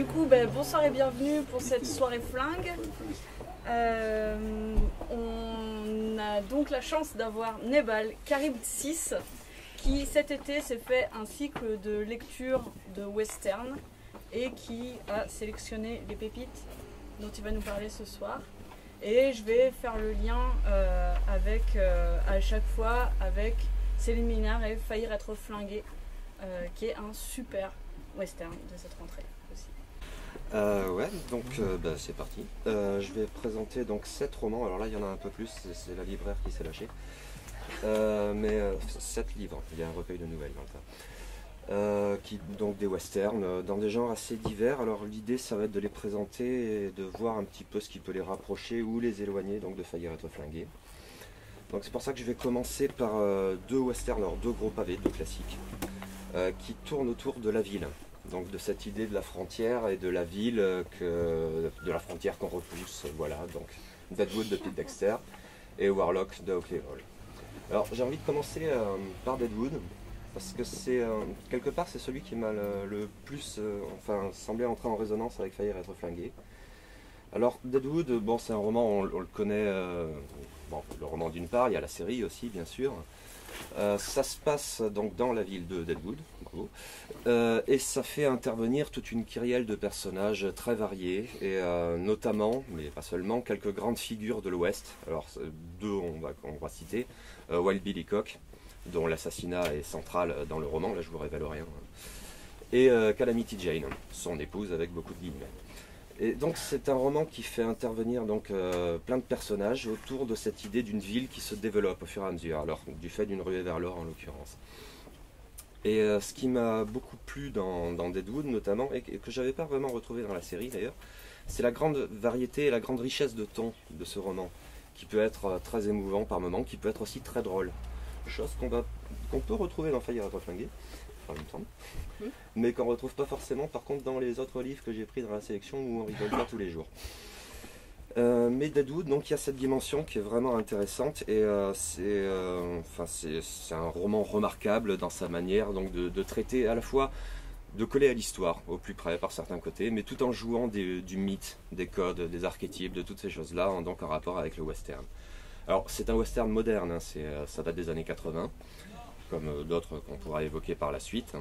du coup, bonsoir et bienvenue pour cette soirée flingue. On a donc la chance d'avoir Nebal Carib 6 qui cet été s'est fait un cycle de lecture de western et qui a sélectionné les pépites dont il va nous parler ce soir. Et je vais faire le lien à chaque fois avec Céline Minard et Faillir être flingué, qui est un super western de cette rentrée aussi. Ouais, donc c'est parti. Je vais présenter donc 7 romans. Alors là, il y en a un peu plus, c'est la libraire qui s'est lâchée. 7 livres, il y a un recueil de nouvelles dans le tas. Donc des westerns, dans des genres assez divers. Alors l'idée, ça va être de les présenter et de voir un petit peu ce qui peut les rapprocher ou les éloigner, donc de Faillir être flingué. Donc c'est pour ça que je vais commencer par 2 westerns, alors 2 gros pavés, 2 classiques, qui tournent autour de la ville. Donc de cette idée de la frontière et de la ville, de la frontière qu'on repousse, voilà, donc Deadwood de Pete Dexter et Warlock de Oakley Hall. Alors j'ai envie de commencer par Deadwood, parce que c'est, quelque part, c'est celui qui m'a le plus semblé entrer en résonance avec Faillir être flingué. Alors Deadwood, bon, c'est un roman, on le connaît, le roman d'une part, il y a la série aussi bien sûr. Ça se passe donc dans la ville de Deadwood, bravo, et ça fait intervenir toute une kyrielle de personnages très variés, et notamment, mais pas seulement, quelques grandes figures de l'Ouest. Alors 2 on va citer, Wild Bill Hickok, dont l'assassinat est central dans le roman, là je vous révèle rien, et Calamity Jane, son épouse avec beaucoup de guillemets. Et donc c'est un roman qui fait intervenir donc plein de personnages autour de cette idée d'une ville qui se développe au fur et à mesure, alors du fait d'une ruée vers l'or en l'occurrence. Et ce qui m'a beaucoup plu dans Deadwood notamment, et que j'avais pas vraiment retrouvé dans la série d'ailleurs, c'est la grande variété et la grande richesse de ton de ce roman, qui peut être très émouvant par moments, qui peut être aussi très drôle. Chose qu'on peut retrouver dans Faillir être flingué, il me semble, mais qu'on ne retrouve pas forcément par contre dans les autres livres que j'ai pris dans la sélection où on rigole pas tous les jours. Mais Deadwood, donc il y a cette dimension qui est vraiment intéressante, et c'est un roman remarquable dans sa manière donc de traiter à la fois, de coller à l'histoire au plus près par certains côtés, mais tout en jouant du mythe, des codes, des archétypes, de toutes ces choses-là, donc en rapport avec le western. Alors c'est un western moderne, hein, ça date des années 80, comme d'autres qu'on pourra évoquer par la suite.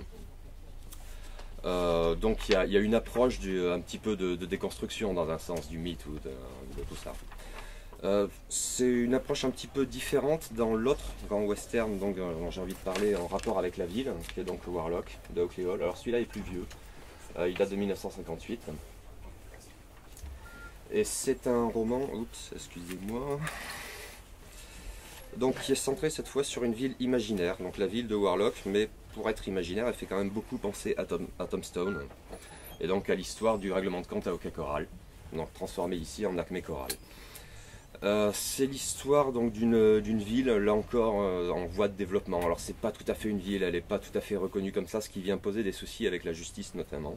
Donc il y a une approche un petit peu de déconstruction dans un sens du mythe ou de tout ça. C'est une approche un petit peu différente dans l'autre grand western, donc j'ai envie de parler en rapport avec la ville, qui est donc le Warlock de Oakley Hall. Alors celui-là est plus vieux, il date de 1958. Et c'est un roman, excusez-moi, donc qui est centré cette fois sur une ville imaginaire, donc la ville de Warlock, mais pour être imaginaire, elle fait quand même beaucoup penser à Tombstone, et donc à l'histoire du règlement de compte à Hockey Coral, donc transformé ici en Acme Coral. C'est l'histoire donc d'une ville, là encore en voie de développement. Alors c'est pas tout à fait une ville, elle n'est pas tout à fait reconnue comme ça, ce qui vient poser des soucis avec la justice notamment,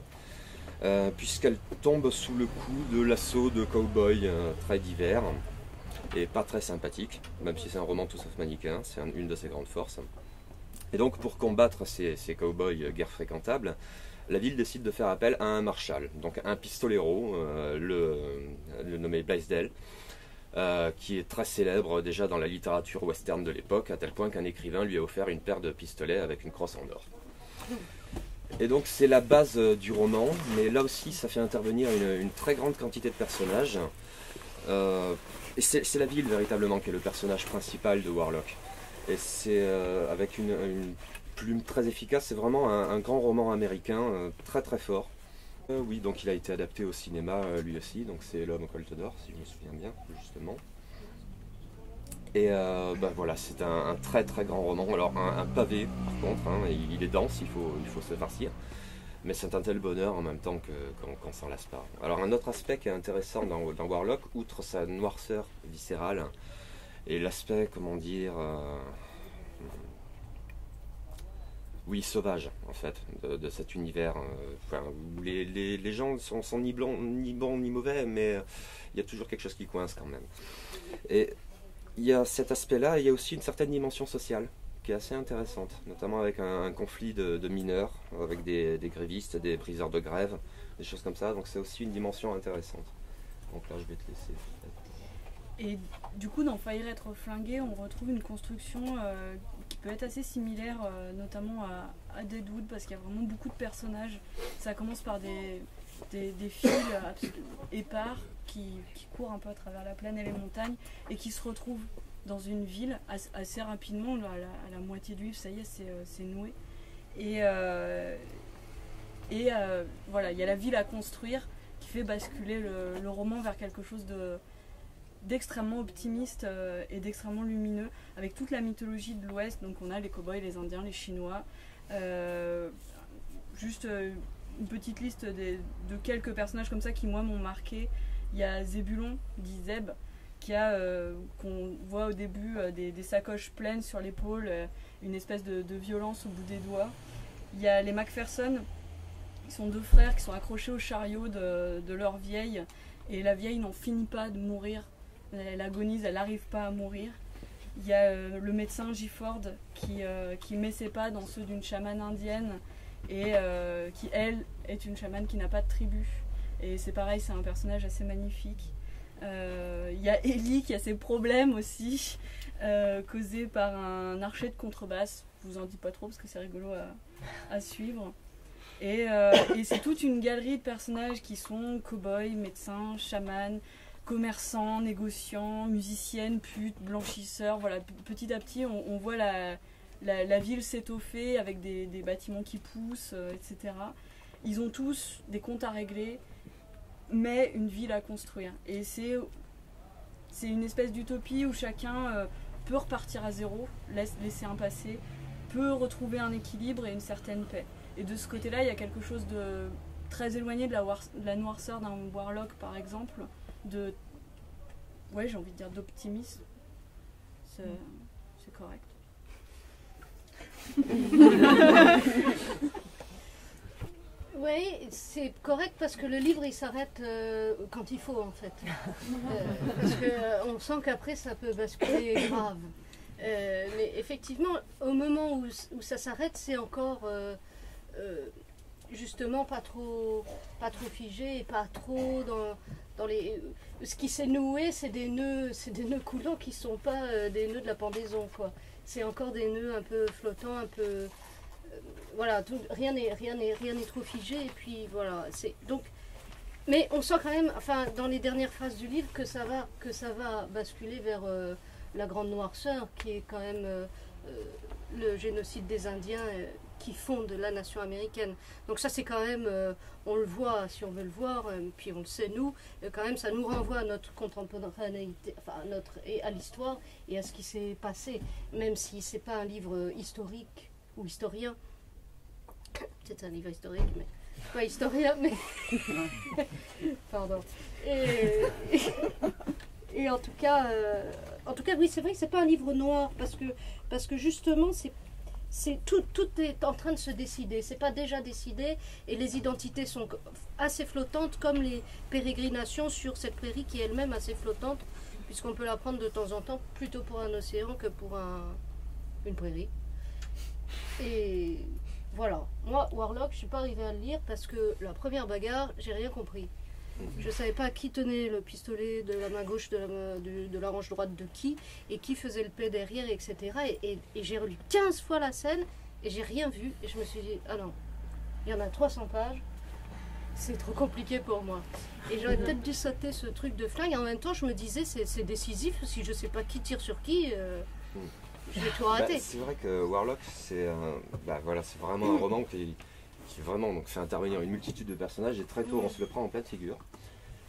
puisqu'elle tombe sous le coup de l'assaut de cow-boys très divers, et pas très sympathique, même si c'est un roman tout sauf manichéen, c'est une de ses grandes forces. Et donc pour combattre ces cow-boys guère fréquentables, la ville décide de faire appel à un marshal, donc un pistolero, le nommé Blaisdell, qui est très célèbre déjà dans la littérature western de l'époque, à tel point qu'un écrivain lui a offert une paire de pistolets avec une crosse en or. Et donc c'est la base du roman, mais là aussi ça fait intervenir une très grande quantité de personnages. Et c'est la ville véritablement qui est le personnage principal de Warlock. Et c'est avec une plume très efficace, c'est vraiment un grand roman américain très très fort. Oui, donc il a été adapté au cinéma lui aussi, donc c'est L'Homme au colt d'or, si je me souviens bien, justement. Et voilà, c'est un très très grand roman. Alors un pavé par contre, hein, il est dense, il faut se farcir. Mais c'est un tel bonheur en même temps qu'on s'en lasse pas. Alors un autre aspect qui est intéressant dans Warlock, outre sa noirceur viscérale, et l'aspect, comment dire, oui, sauvage en fait, de cet univers, où les gens sont ni bons ni mauvais, mais il y a toujours quelque chose qui coince quand même. Et il y a cet aspect-là, et il y a aussi une certaine dimension sociale qui est assez intéressante, notamment avec un conflit de mineurs, avec des grévistes, des priseurs de grève, des choses comme ça, donc c'est aussi une dimension intéressante. Donc là je vais te laisser. Et du coup dans Faillir être flingué, on retrouve une construction qui peut être assez similaire, notamment à Deadwood, parce qu'il y a vraiment beaucoup de personnages. Ça commence par des fils épars qui courent un peu à travers la plaine et les montagnes et qui se retrouvent dans une ville assez rapidement, à la moitié du livre, ça y est, c'est noué. Et voilà, il y a la ville à construire qui fait basculer le roman vers quelque chose d'extrêmement optimiste et d'extrêmement lumineux, avec toute la mythologie de l'Ouest. Donc on a les cow-boys, les Indiens, les Chinois. Juste une petite liste de quelques personnages comme ça qui, moi, m'ont marqué. Il y a Zébulon, dit Zeb, qu'on voit au début des sacoches pleines sur l'épaule, une espèce de violence au bout des doigts. Il y a les Macpherson, qui sont deux frères qui sont accrochés au chariot de leur vieille, et la vieille n'en finit pas de mourir, elle agonise, elle n'arrive pas à mourir. Il y a le médecin Gifford qui met ses pas dans ceux d'une chamane indienne et qui, elle, est une chamane qui n'a pas de tribu. Et c'est pareil, c'est un personnage assez magnifique. Il y a Ellie qui a ses problèmes aussi, causés par un archer de contrebasse. Je vous en dis pas trop parce que c'est rigolo à suivre. Et c'est toute une galerie de personnages qui sont cow-boys, médecins, chamans, commerçants, négociants, musiciennes, putes, blanchisseurs. Voilà, petit à petit, on voit la ville s'étoffer avec des bâtiments qui poussent, etc. Ils ont tous des comptes à régler, mais une ville à construire. Et c'est une espèce d'utopie où chacun peut repartir à zéro, laisser un passé, peut retrouver un équilibre et une certaine paix. Et de ce côté-là, il y a quelque chose de très éloigné de la noirceur d'un Warlock, par exemple, ouais, j'ai envie de dire d'optimisme. C'est correct. Oui, c'est correct parce que le livre il s'arrête quand il faut en fait. Parce qu'on sent qu'après ça peut basculer grave. Mais effectivement, au moment où ça s'arrête, c'est encore justement pas trop figé et pas trop dans les. Ce qui s'est noué, c'est des nœuds coulants qui sont pas des nœuds de la pendaison quoi. C'est encore des nœuds un peu flottants, un peu. Voilà, rien n'est trop figé et puis voilà. Donc, mais on sent quand même, enfin, dans les dernières phrases du livre, que ça va basculer vers la grande noirceur, qui est quand même le génocide des Indiens qui fonde la nation américaine. Donc ça, c'est quand même, on le voit, si on veut le voir, puis on le sait nous, quand même, ça nous renvoie à notre contemporanéité, enfin, à l'histoire et à ce qui s'est passé, même si c'est pas un livre historique ou historien. C'est un livre historique, mais pas historien, mais pardon. Et en tout cas, oui, c'est vrai que c'est pas un livre noir parce que justement, tout est en train de se décider. C'est pas déjà décidé et les identités sont assez flottantes, comme les pérégrinations sur cette prairie qui est elle-même assez flottante, puisqu'on peut la prendre de temps en temps plutôt pour un océan que pour une prairie. Et voilà, moi, Warlock, je suis pas arrivée à le lire parce que la première bagarre, j'ai rien compris. Je savais pas qui tenait le pistolet de la main gauche de la hanche droite de qui faisait le paix derrière, etc. Et j'ai relu 15 fois la scène et j'ai rien vu. Et je me suis dit, ah non, il y en a 300 pages, c'est trop compliqué pour moi. Et j'aurais peut-être dû sauter ce truc de flingue. Et en même temps, je me disais, c'est décisif, si je sais pas qui tire sur qui... J'ai tout raté. C'est vrai que Warlock, c'est vraiment un roman qui vraiment donc, fait intervenir une multitude de personnages et très tôt on se le prend en pleine figure.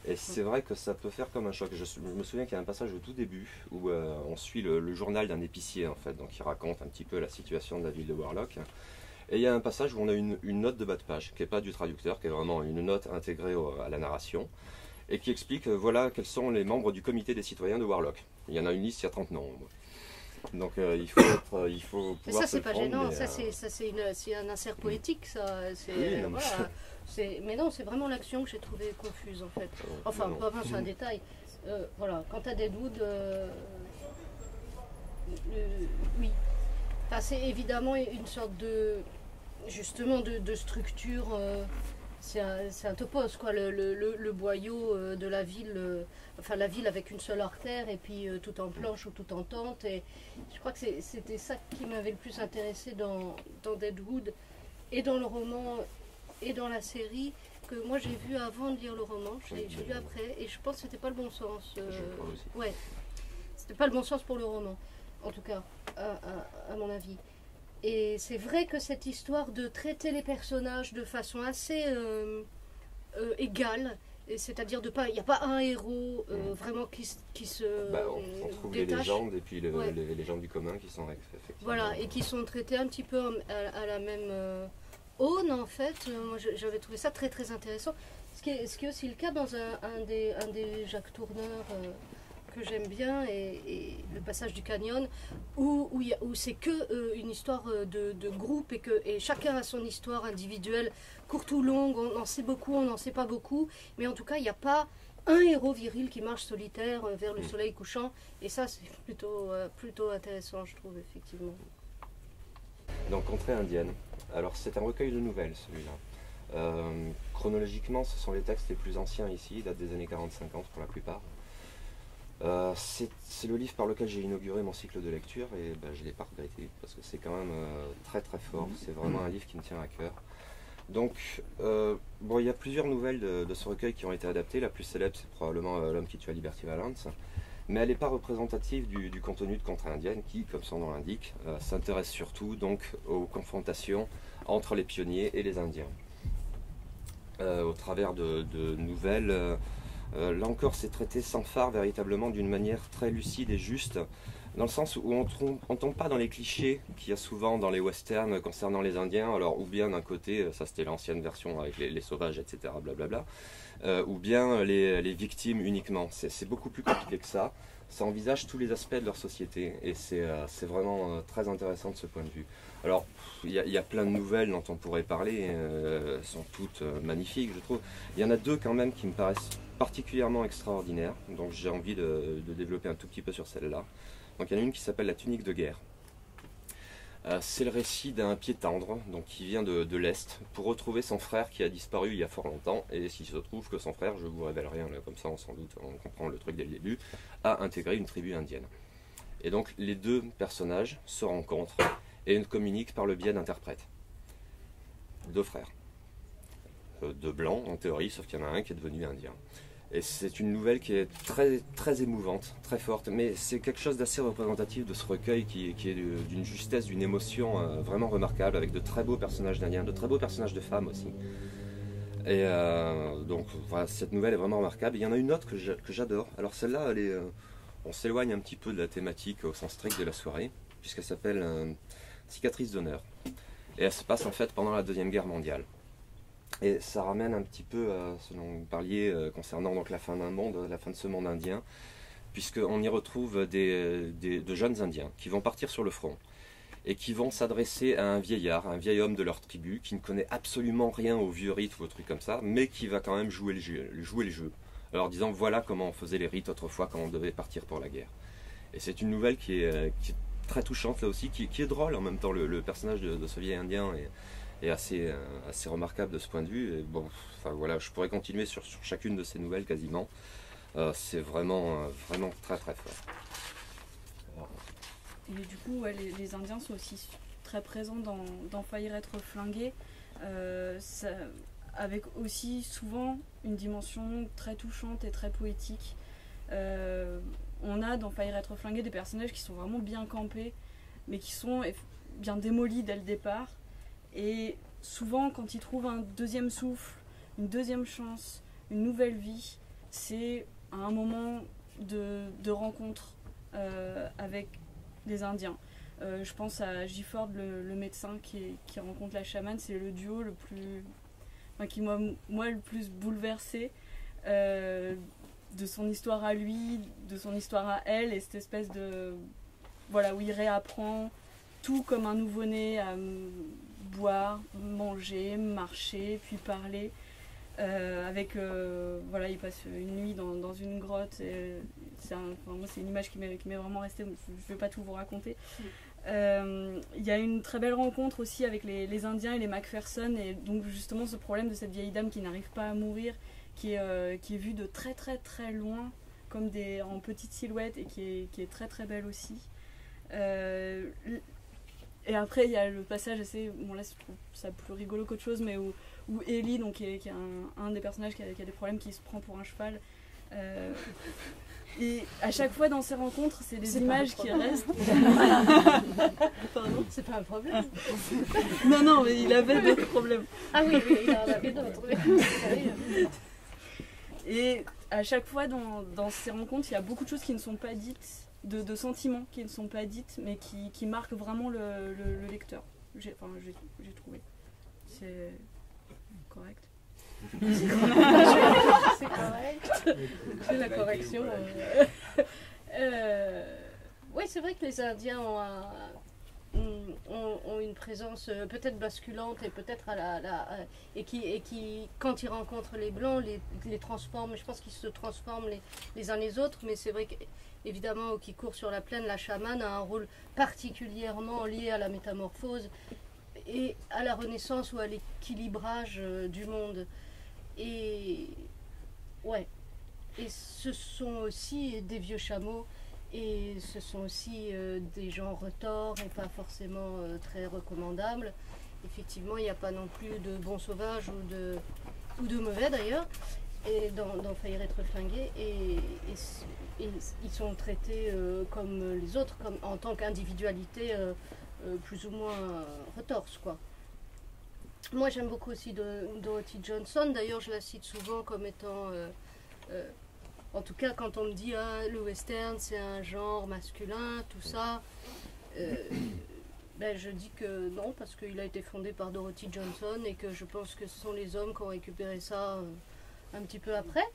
Et c'est vrai que ça peut faire comme un choc. Je me souviens qu'il y a un passage au tout début où on suit le journal d'un épicier en fait, donc il raconte un petit peu la situation de la ville de Warlock. Et il y a un passage où on a une note de bas de page, qui n'est pas du traducteur, qui est vraiment une note intégrée à la narration, et qui explique voilà quels sont les membres du comité des citoyens de Warlock. Il y en a une liste, il y a 30 noms. Donc il faut pouvoir. Mais ça c'est pas prendre, gênant, mais, c'est un insert poétique ça. Oui, non, voilà. Mais non, c'est vraiment l'action que j'ai trouvée confuse en fait. Enfin, c'est un détail. Voilà, quand tu as des doutes, oui. Enfin, c'est évidemment une sorte de, justement, de structure. C'est un topos, quoi, le boyau de la ville, enfin la ville avec une seule artère et puis tout en planche ou tout en tente. Et je crois que c'était ça qui m'avait le plus intéressé dans Deadwood et dans le roman et dans la série, que moi j'ai vu avant de lire le roman, j'ai lu après et je pense que c'était pas le bon sens. Je crois aussi. Ouais, c'était pas le bon sens pour le roman, en tout cas, à mon avis. Et c'est vrai que cette histoire de traiter les personnages de façon assez égale, c'est-à-dire il n'y a pas un héros vraiment qui se On trouve détache. les légendes et puis Ouais. les légendes du commun qui sont effectivement... Voilà, et qui sont traités un petit peu à la même aune, en fait. Moi, j'avais trouvé ça très très intéressant. Ce qui est aussi le cas dans un des Jacques Tourneur que j'aime bien, et le passage du canyon, où c'est que une histoire de groupe, et chacun a son histoire individuelle, courte ou longue, on en sait beaucoup, on n'en sait pas beaucoup, mais en tout cas, il n'y a pas un héros viril qui marche solitaire vers le soleil couchant, et ça, c'est plutôt intéressant, je trouve, effectivement. Donc, Contrée indienne. Alors, c'est un recueil de nouvelles, celui-là. Chronologiquement, ce sont les textes les plus anciens ici, ils datent des années 40-50 pour la plupart. C'est le livre par lequel j'ai inauguré mon cycle de lecture et je ne l'ai pas regretté parce que c'est quand même très très fort, c'est vraiment un livre qui me tient à cœur. Donc, il y a plusieurs nouvelles de ce recueil qui ont été adaptées. La plus célèbre, c'est probablement L'homme qui tua Liberty Valance, mais elle n'est pas représentative du contenu de Contrée indienne qui, comme son nom l'indique, s'intéresse surtout donc aux confrontations entre les pionniers et les Indiens. Au travers de nouvelles... là encore, c'est traité sans phare, véritablement, d'une manière très lucide et juste, dans le sens où on ne tombe pas dans les clichés qu'il y a souvent dans les westerns concernant les Indiens, alors ou bien d'un côté, ça c'était l'ancienne version avec les sauvages, etc., blablabla, ou bien les victimes uniquement. C'est beaucoup plus compliqué que ça. Ça envisage tous les aspects de leur société, et c'est vraiment très intéressant de ce point de vue. Alors, il y a plein de nouvelles dont on pourrait parler, elles sont toutes magnifiques, je trouve. Il y en a deux quand même qui me paraissent particulièrement extraordinaires, donc j'ai envie de développer un tout petit peu sur celle-là. Donc il y en a une qui s'appelle La tunique de guerre. C'est le récit d'un pied tendre, donc qui vient de l'Est, pour retrouver son frère qui a disparu il y a fort longtemps, et s'il se trouve que son frère, je vous révèle rien, là, comme ça sans doute on comprend le truc dès le début, a intégré une tribu indienne. Et donc les deux personnages se rencontrent et communiquent par le biais d'interprètes. Deux frères. Deux blancs en théorie, sauf qu'il y en a un qui est devenu indien. Et c'est une nouvelle qui est très, très émouvante, très forte, mais c'est quelque chose d'assez représentatif de ce recueil qui est d'une justesse, d'une émotion vraiment remarquable, avec de très beaux personnages d'indiens, de très beaux personnages de femmes aussi. Et donc voilà, cette nouvelle est vraiment remarquable. Il y en a une autre que j'adore. Alors celle-là, on s'éloigne un petit peu de la thématique au sens strict de la soirée, puisqu'elle s'appelle Cicatrice d'honneur. Et elle se passe en fait pendant la Deuxième Guerre mondiale. Et ça ramène un petit peu à ce dont vous parliez concernant donc la fin d'un monde, la fin de ce monde indien, puisqu'on y retrouve de jeunes indiens qui vont partir sur le front et qui vont s'adresser à un vieillard, un vieil homme de leur tribu, qui ne connaît absolument rien aux vieux rites ou aux trucs comme ça, mais qui va quand même jouer le jeu. Alors disant voilà comment on faisait les rites autrefois quand on devait partir pour la guerre. Et c'est une nouvelle qui est très touchante là aussi, qui est drôle en même temps. Le personnage de ce vieil indien est assez remarquable de ce point de vue. Et bon, enfin voilà, je pourrais continuer sur chacune de ces nouvelles quasiment. C'est vraiment très très fort. Et du coup, ouais, les Indiens sont aussi très présents dans Faillir être flingué, avec aussi souvent une dimension très touchante et très poétique. On a dans Faillir être flingué des personnages qui sont vraiment bien campés, mais qui sont bien démolis dès le départ. Et souvent, quand ils trouvent un deuxième souffle, une deuxième chance, une nouvelle vie, c'est à un moment de rencontre avec des Indiens. Je pense à Gifford, le médecin qui rencontre la chamane. C'est le duo le plus, qui moi le plus bouleversé de son histoire à lui, de son histoire à elle, et cette espèce de où il réapprend tout comme un nouveau-né à boire, manger, marcher, puis parler. Il passe une nuit dans une grotte. C'est une image qui m'est vraiment restée. Je ne vais pas tout vous raconter. Il y a une très belle rencontre aussi avec les Indiens et les Macpherson, et donc justement ce problème de cette vieille dame qui n'arrive pas à mourir, qui est vue de très très très loin, comme en petite silhouette, et qui est très très belle aussi. Et après il y a le passage assez, bon là je trouve ça plus rigolo qu'autre chose, mais où Ellie, donc, qui est un des personnages qui a des problèmes, qui se prend pour un cheval. Et à chaque fois dans ces rencontres, c'est des images qui restent. Pardon ? C'est pas un problème. Non, mais il avait d'autres problèmes. Ah oui, il en avait d'autres. Et à chaque fois dans ces rencontres, il y a beaucoup de choses qui ne sont pas dites, de sentiments qui ne sont pas dites, mais qui marquent vraiment le lecteur. J'ai trouvé. C'est correct. C'est correct. C'est la correction. Oui, c'est vrai que les Indiens ont une présence peut-être basculante et peut-être et qui, quand ils rencontrent les Blancs, les transforment. Je pense qu'ils se transforment les uns les autres, mais c'est vrai qu'évidemment, qui court sur la plaine, la chamane a un rôle particulièrement lié à la métamorphose et à la renaissance ou à l'équilibrage du monde. Et ouais, et ce sont aussi des vieux chameaux, et ce sont aussi des gens retors et pas forcément très recommandables. Effectivement, il n'y a pas non plus de bons sauvages ou de mauvais d'ailleurs, et dans Faillir être flingué, et ils sont traités comme les autres, comme en tant qu'individualité plus ou moins retorse, quoi. Moi, j'aime beaucoup aussi Dorothy Johnson. D'ailleurs, je la cite souvent comme étant... en tout cas, quand on me dit le western, c'est un genre masculin, tout ça, je dis que non, parce qu'il a été fondé par Dorothy Johnson et que je pense que ce sont les hommes qui ont récupéré ça un petit peu après.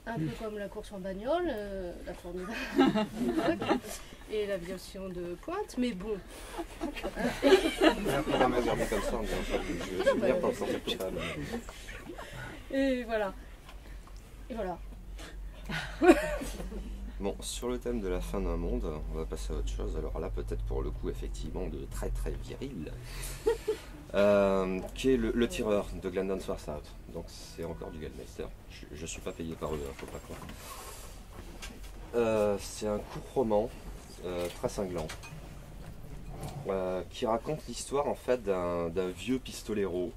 Un peu comme la course en bagnole, la formule et l'aviation de pointe, mais bon. Et voilà. Et voilà. Bon, sur le thème de la fin d'un monde, on va passer à autre chose. Alors là, peut-être pour le coup, effectivement, de très très viril, qui est le tireur de Glendon Swarsouth. Donc c'est encore du Gallmeister. Je ne suis pas payé par eux, faut pas croire. C'est un court roman très cinglant qui raconte l'histoire en fait d'un vieux pistolero,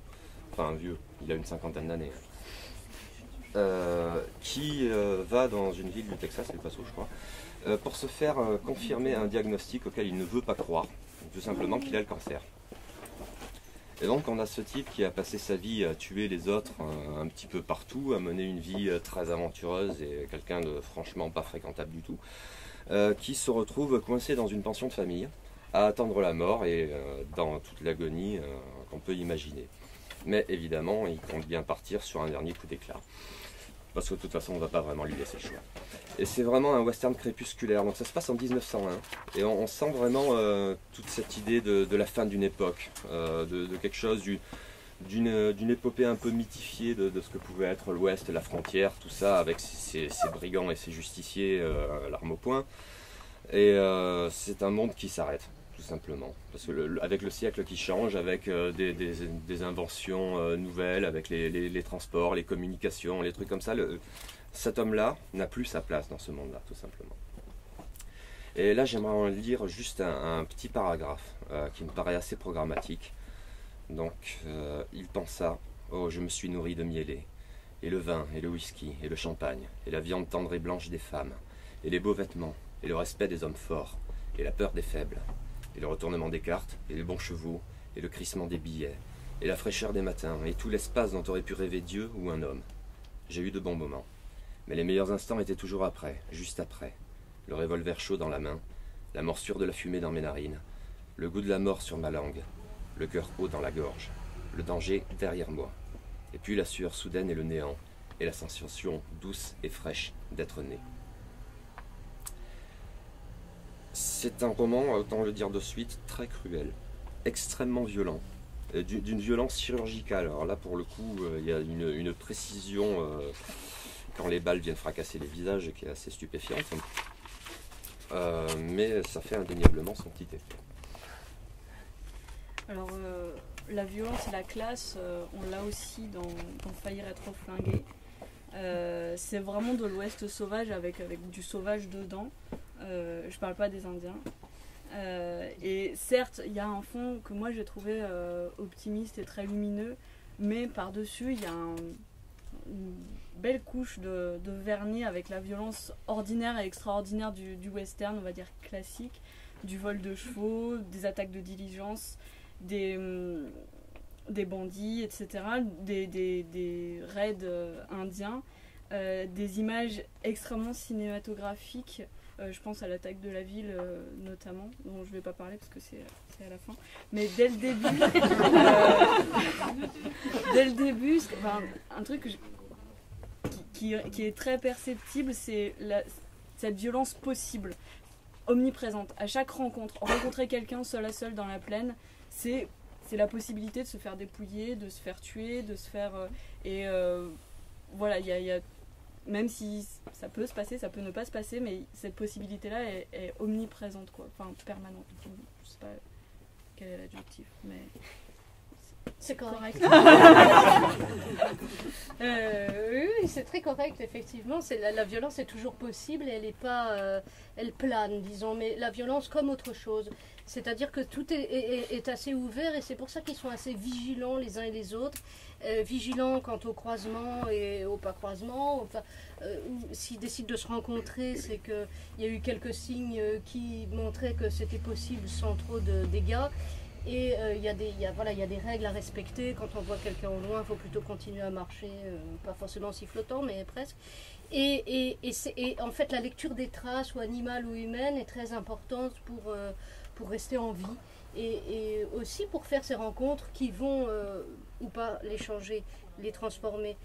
enfin vieux, il a une cinquantaine d'années, qui va dans une ville du Texas, El Paso je crois, pour se faire confirmer un diagnostic auquel il ne veut pas croire, tout simplement qu'il a le cancer. Et donc on a ce type qui a passé sa vie à tuer les autres un petit peu partout, à mener une vie très aventureuse et quelqu'un de franchement pas fréquentable du tout, qui se retrouve coincé dans une pension de famille, à attendre la mort et dans toute l'agonie qu'on peut imaginer. Mais évidemment, il compte bien partir sur un dernier coup d'éclat. Parce que de toute façon, on ne va pas vraiment lui laisser le choix. Et c'est vraiment un western crépusculaire, donc ça se passe en 1901. Et on sent vraiment toute cette idée de la fin d'une époque, de quelque chose, d'une épopée un peu mythifiée de ce que pouvait être l'Ouest, la frontière, tout ça, avec ses brigands et ses justiciers à l'arme au poing. Et c'est un monde qui s'arrête, tout simplement. Parce que avec le siècle qui change, avec des inventions nouvelles, avec les transports, les communications, les trucs comme ça, cet homme-là n'a plus sa place dans ce monde-là, tout simplement. Et là, j'aimerais en lire juste un petit paragraphe qui me paraît assez programmatique. Donc, il pensa, oh, je me suis nourri de mielé, et le vin, et le whisky, et le champagne, et la viande tendre et blanche des femmes, et les beaux vêtements, et le respect des hommes forts, et la peur des faibles, et le retournement des cartes, et les bons chevaux, et le crissement des billets, et la fraîcheur des matins, et tout l'espace dont aurait pu rêver Dieu ou un homme. J'ai eu de bons moments, mais les meilleurs instants étaient toujours après, juste après. Le revolver chaud dans la main, la morsure de la fumée dans mes narines, le goût de la mort sur ma langue, le cœur haut dans la gorge, le danger derrière moi, et puis la sueur soudaine et le néant, et la sensation douce et fraîche d'être né. C'est un roman, autant le dire de suite, très cruel, extrêmement violent, d'une violence chirurgicale. Alors là, pour le coup, il y a une précision quand les balles viennent fracasser les visages qui est assez stupéfiante, mais ça fait indéniablement son petit effet. Alors, la violence et la classe, on l'a aussi dans Faillir être flingué. C'est vraiment de l'Ouest sauvage avec du sauvage dedans. Je parle pas des Indiens. Et certes, il y a un fond que moi j'ai trouvé optimiste et très lumineux, mais par-dessus, il y a une belle couche de vernis avec la violence ordinaire et extraordinaire du western, on va dire classique, du vol de chevaux, des attaques de diligence, des bandits, etc., des raids indiens, des images extrêmement cinématographiques. Je pense à l'attaque de la ville notamment, dont je ne vais pas parler parce que c'est à la fin. Mais dès le début, enfin, un truc qui est très perceptible, c'est cette violence possible, omniprésente. À chaque rencontrer quelqu'un seul à seul dans la plaine, c'est la possibilité de se faire dépouiller, de se faire tuer, de se faire... voilà, il y a même si ça peut se passer, ça peut ne pas se passer, mais cette possibilité-là est omniprésente, quoi. Enfin, permanente. Je sais pas quel est l'adjectif, mais... C'est correct. Oui, c'est très correct, effectivement. La violence est toujours possible et elle est pas... elle plane, disons, mais la violence comme autre chose. C'est-à-dire que tout est assez ouvert et c'est pour ça qu'ils sont assez vigilants les uns et les autres. Vigilants quant au croisement et au pas croisement. Enfin, s'ils décident de se rencontrer, c'est qu'il y a eu quelques signes qui montraient que c'était possible sans trop de dégâts. Et il y a des règles à respecter. Quand on voit quelqu'un au loin, il faut plutôt continuer à marcher, pas forcément sifflotant, mais presque. Et en fait, la lecture des traces, ou animales ou humaines, est très importante pour rester en vie. Et aussi pour faire ces rencontres qui vont, ou pas, les changer, les transformer.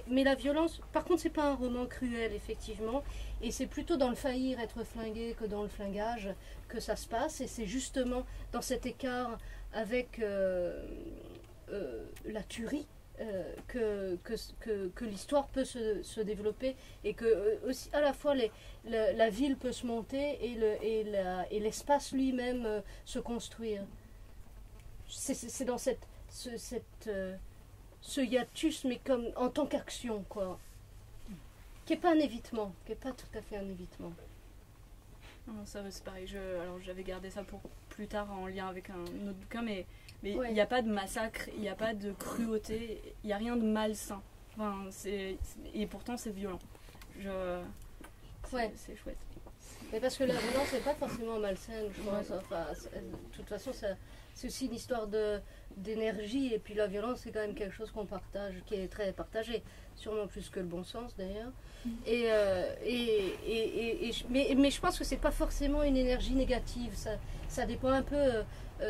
Mais la violence, par contre, c'est pas un roman cruel, effectivement. Et c'est plutôt dans le faillir être flingué que dans le flingage que ça se passe. Et c'est justement dans cet écart avec la tuerie que l'histoire peut se développer. Et que aussi, à la fois, la ville peut se monter et l'espace lui-même se construire. C'est dans ce hiatus, mais comme en tant qu'action, quoi. Qui n'est pas un évitement, qui n'est pas tout à fait un évitement. Non, ça c'est pareil. Alors j'avais gardé ça pour plus tard en lien avec un autre bouquin, mais il Ouais. n'y a pas de massacre, il n'y a pas de cruauté, il n'y a rien de malsain. Enfin, et pourtant c'est violent. Ouais. C'est chouette. Mais parce que la violence n'est pas forcément malsaine, je pense. Enfin, de toute façon, c'est aussi une histoire d'énergie, et puis la violence, c'est quand même quelque chose qu'on partage, qui est très partagé, sûrement plus que le bon sens d'ailleurs. Mais je pense que c'est pas forcément une énergie négative. Ça dépend un peu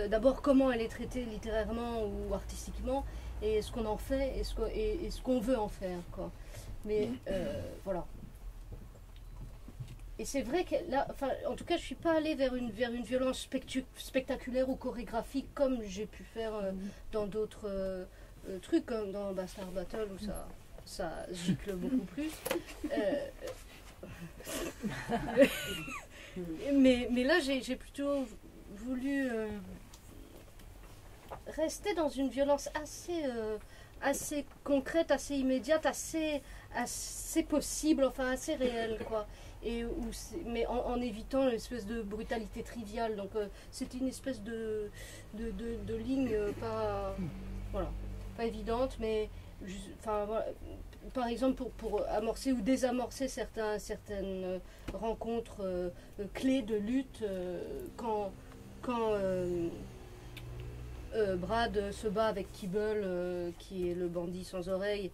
d'abord comment elle est traitée littérairement ou artistiquement, et ce qu'on en fait, et ce qu'on veut en faire, quoi. Mais voilà. Et c'est vrai que là, enfin, en tout cas, je suis pas allée vers une violence spectaculaire ou chorégraphique comme j'ai pu faire dans d'autres trucs, comme dans Bastard Battle où ça gicle beaucoup plus. Mais là, j'ai plutôt voulu rester dans une violence assez concrète, assez immédiate, assez possible, enfin assez réelle, quoi. Mais en évitant l'espèce de brutalité triviale. Donc c'était une espèce de ligne pas évidente, mais voilà. Par exemple pour amorcer ou désamorcer certaines rencontres clés de lutte, quand Brad se bat avec Kibble, qui est le bandit sans oreille,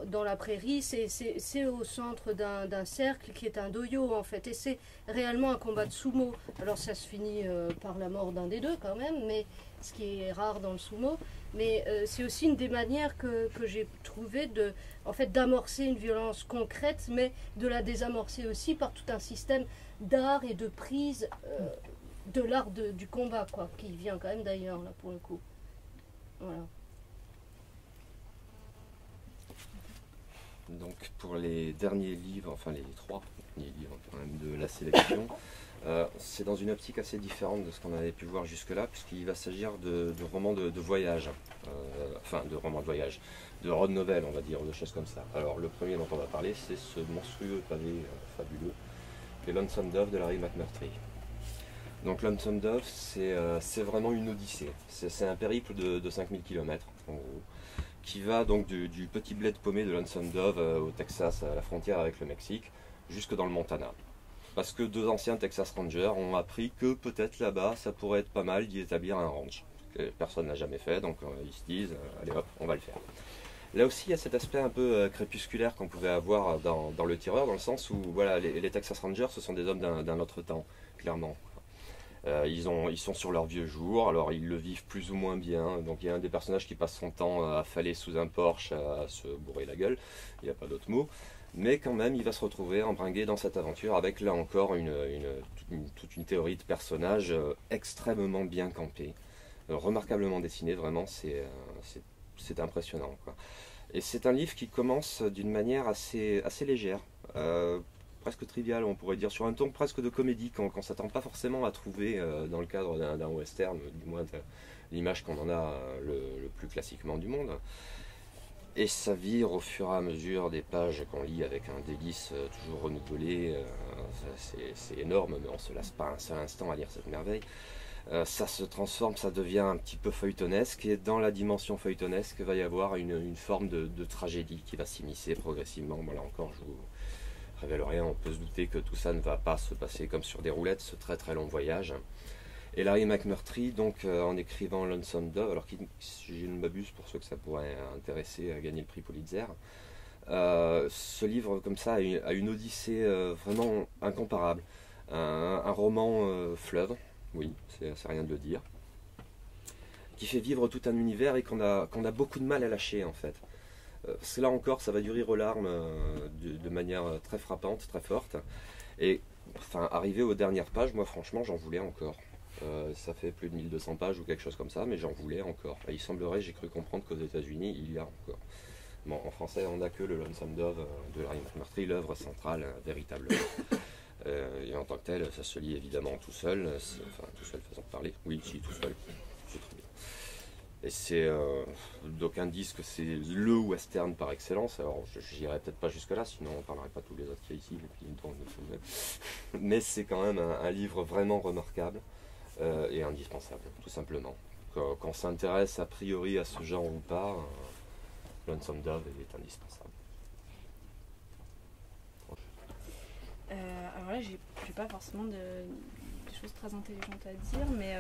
dans la prairie, c'est au centre d'un cercle qui est un doyo en fait, et c'est réellement un combat de sumo. Alors ça se finit par la mort d'un des deux quand même, mais ce qui est rare dans le sumo. Mais c'est aussi une des manières que j'ai trouvé d'amorcer une violence concrète, mais de la désamorcer aussi par tout un système d'art et de prise de l'art du combat, quoi, qui vient quand même d'ailleurs là pour le coup. Voilà. Donc pour les derniers livres, enfin les 3 derniers livres quand même de la sélection, c'est dans une optique assez différente de ce qu'on avait pu voir jusque-là, puisqu'il va s'agir de romans de voyage, enfin de romans de voyage, de road novel, on va dire, ou de choses comme ça. Alors le premier dont on va parler, c'est ce monstrueux pavé fabuleux, les Lonesome Dove de Larry McMurtry. Donc Lonesome Dove, c'est vraiment une odyssée, c'est un périple de 5000 km en gros, qui va donc du petit bled paumé de Lonesome Dove au Texas, à la frontière avec le Mexique, jusque dans le Montana. Parce que 2 anciens Texas Rangers ont appris que peut-être là-bas, ça pourrait être pas mal d'y établir un ranch. Que personne n'a jamais fait, donc ils se disent, allez hop, on va le faire. Là aussi, il y a cet aspect un peu crépusculaire qu'on pouvait avoir dans Le Tireur, dans le sens où voilà, les Texas Rangers, ce sont des hommes d'un autre temps, clairement. Ils sont sur leur vieux jour, alors ils le vivent plus ou moins bien. Donc il y a un des personnages qui passe son temps affalé sous un Porsche à se bourrer la gueule, il n'y a pas d'autre mot. Mais quand même, il va se retrouver embringué dans cette aventure avec là encore toute une théorie de personnages extrêmement bien campée, remarquablement dessiné, vraiment c'est impressionnant, quoi. Et c'est un livre qui commence d'une manière assez légère, presque triviale, on pourrait dire, sur un ton presque de comédie qu'on ne s'attend pas forcément à trouver dans le cadre d'un western, du moins de l'image qu'on en a le plus classiquement du monde. Et ça vire au fur et à mesure des pages qu'on lit avec un délice toujours renouvelé. C'est énorme, mais on ne se lasse pas un seul instant à lire cette merveille. Ça se transforme, ça devient un petit peu feuilletonesque, et dans la dimension feuilletonesque, il va y avoir une forme de tragédie qui va s'immiscer progressivement. Bon, là encore, je vous révèle rien, on peut se douter que tout ça ne va pas se passer comme sur des roulettes, ce très très long voyage. Et Larry McMurtry, donc en écrivant Lonesome Dove, alors qui, si je ne m'abuse, pour ceux que ça pourrait intéresser à gagner le prix Pulitzer, ce livre comme ça a une odyssée vraiment incomparable. Un roman fleuve, oui, c'est rien de le dire, qui fait vivre tout un univers et qu'on a beaucoup de mal à lâcher en fait. Parce que là encore, ça va du rire aux larmes de manière très frappante, très forte. Et enfin, arrivé aux dernières pages, moi franchement, j'en voulais encore. Ça fait plus de 1200 pages ou quelque chose comme ça, mais j'en voulais encore. Et il semblerait, j'ai cru comprendre qu'aux États-Unis, il y a encore. Bon, en français, on n'a que le Lonesome Dove de Larry McMurtry, l'œuvre centrale, véritablement. Et en tant que tel, ça se lit évidemment tout seul, enfin tout seul façon de parler, oui, si, tout seul, c'est très bien. Et c'est, d'aucuns disent que c'est le western par excellence, alors j'irai peut-être pas jusque là, sinon on ne parlerait pas tous les autres qu'il y a ici, mais c'est quand même un livre vraiment remarquable et indispensable, tout simplement. Quand on s'intéresse a priori à ce genre ou pas, Lonesome Dove est indispensable. Alors là, j'ai pas forcément des choses très intelligentes à dire, mais